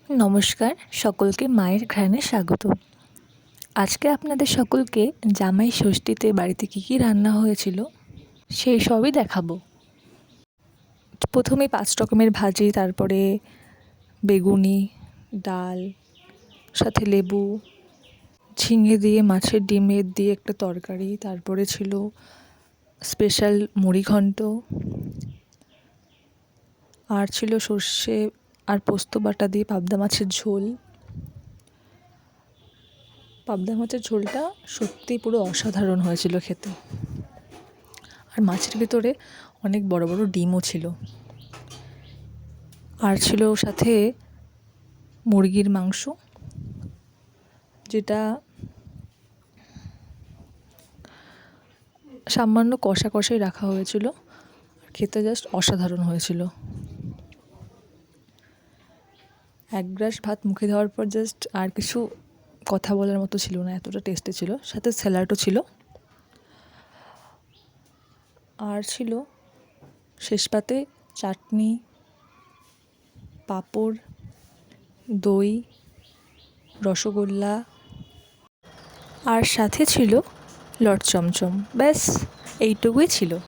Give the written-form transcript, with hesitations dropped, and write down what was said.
নমস্কার, সকলকে মায়ের ঘ্রাণে স্বাগত। আজকে আপনাদের সকলকে জামাই ষষ্ঠীতে বাড়িতে কী কী রান্না হয়েছিল সেই সবই দেখাবো। প্রথমে 5 রকমের ভাজি, তারপরে বেগুনি, ডাল, সাথে লেবু, ঝিঙে দিয়ে মাছের ডিমের দিয়ে একটা তরকারি, তারপরে ছিল স্পেশাল মুড়ি ঘন্ট, আর ছিল সর্ষে আর পোস্ত বাটা দিয়ে পাবদা মাছের ঝোল। পাবদা মাছের ঝোলটা সত্যিই পুরো অসাধারণ হয়েছিল খেতে। আর মাছের ভিতরে অনেক বড় বড় ডিমও ছিল। আর ছিল সাথে মুরগির মাংস, যেটা সামান্য কষা কষাই রাখা হয়েছিল। খেতে জাস্ট অসাধারণ হয়েছিল। এক গ্রাস ভাত মুখে দেওয়ার পর জাস্ট আর কিছু কথা বলার মতো ছিল না, এতটা টেস্টি ছিল। সাথে স্যালাডও ছিল। আর ছিল শেষ পাতে চাটনি, পাঁপড়, দই, রসগোল্লা, আর সাথে ছিল লট চমচম। ব্যাস এইটুকুই ছিল।